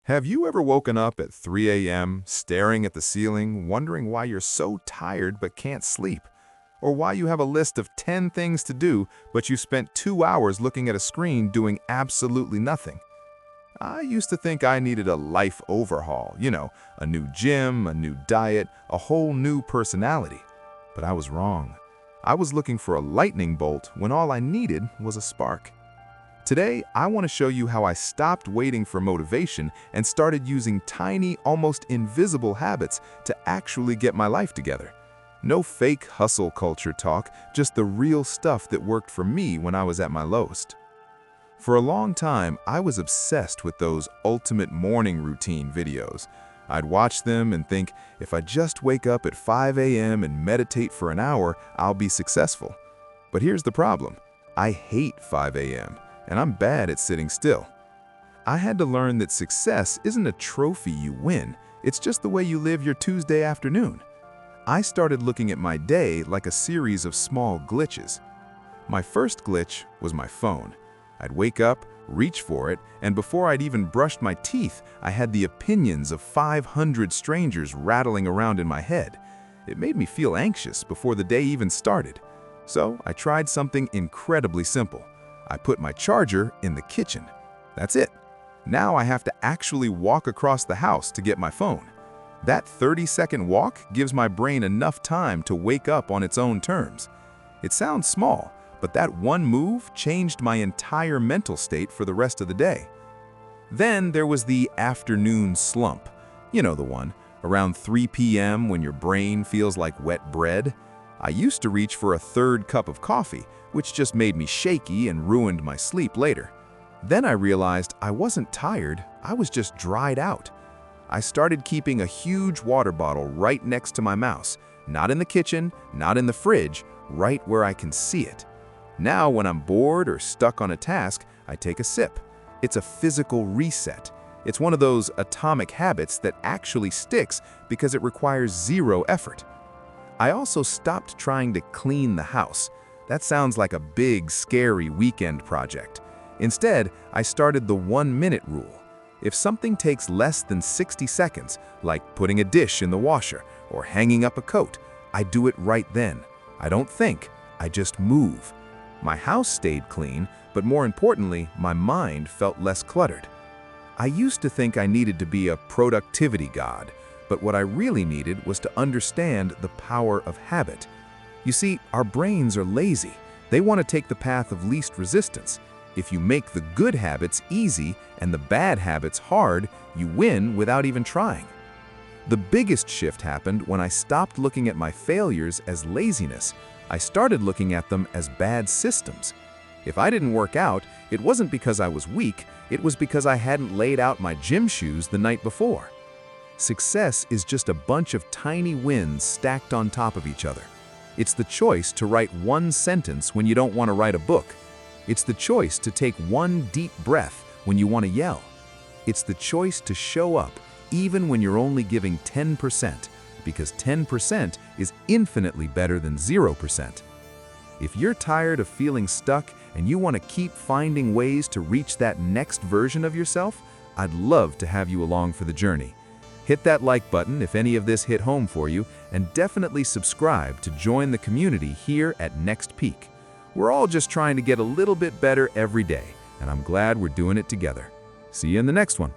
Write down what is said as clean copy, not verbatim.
Have you ever woken up at 3 a.m., staring at the ceiling, wondering why you're so tired but can't sleep? Or why you have a list of 10 things to do, but you spent 2 hours looking at a screen doing absolutely nothing? I used to think I needed a life overhaul, a new gym, a new diet, a whole new personality. But I was wrong. I was looking for a lightning bolt when all I needed was a spark. Today, I want to show you how I stopped waiting for motivation and started using tiny, almost invisible habits to actually get my life together. No fake hustle culture talk, just the real stuff that worked for me when I was at my lowest. For a long time, I was obsessed with those ultimate morning routine videos. I'd watch them and think, if I just wake up at 5 a.m. and meditate for an hour, I'll be successful. But here's the problem. I hate 5 a.m. and I'm bad at sitting still. I had to learn that success isn't a trophy you win, it's just the way you live your Tuesday afternoon. I started looking at my day like a series of small glitches. My first glitch was my phone. I'd wake up, reach for it, and before I'd even brushed my teeth, I had the opinions of 500 strangers rattling around in my head. It made me feel anxious before the day even started. So I tried something incredibly simple. I put my charger in the kitchen. That's it. Now I have to actually walk across the house to get my phone. That 30-second walk gives my brain enough time to wake up on its own terms. It sounds small, but that one move changed my entire mental state for the rest of the day. Then there was the afternoon slump. You know the one, around 3 p.m. when your brain feels like wet bread. I used to reach for a third cup of coffee, which just made me shaky and ruined my sleep later. Then I realized I wasn't tired, I was just dried out. I started keeping a huge water bottle right next to my mouse, not in the kitchen, not in the fridge, right where I can see it. Now when I'm bored or stuck on a task, I take a sip. It's a physical reset. It's one of those atomic habits that actually sticks because it requires zero effort. I also stopped trying to clean the house. That sounds like a big, scary weekend project. Instead, I started the 1-minute rule. If something takes less than 60 seconds, like putting a dish in the washer or hanging up a coat, I do it right then. I don't think, I just move. My house stayed clean, but more importantly, my mind felt less cluttered. I used to think I needed to be a productivity god, but what I really needed was to understand the power of habit. You see, our brains are lazy. They want to take the path of least resistance. If you make the good habits easy and the bad habits hard, you win without even trying. The biggest shift happened when I stopped looking at my failures as laziness. I started looking at them as bad systems. If I didn't work out, it wasn't because I was weak, it was because I hadn't laid out my gym shoes the night before. Success is just a bunch of tiny wins stacked on top of each other. It's the choice to write one sentence when you don't want to write a book. It's the choice to take one deep breath when you want to yell. It's the choice to show up even when you're only giving 10%, because 10% is infinitely better than 0%. If you're tired of feeling stuck and you want to keep finding ways to reach that next version of yourself, I'd love to have you along for the journey. Hit that like button if any of this hit home for you, and definitely subscribe to join the community here at Next Peak. We're all just trying to get a little bit better every day, and I'm glad we're doing it together. See you in the next one.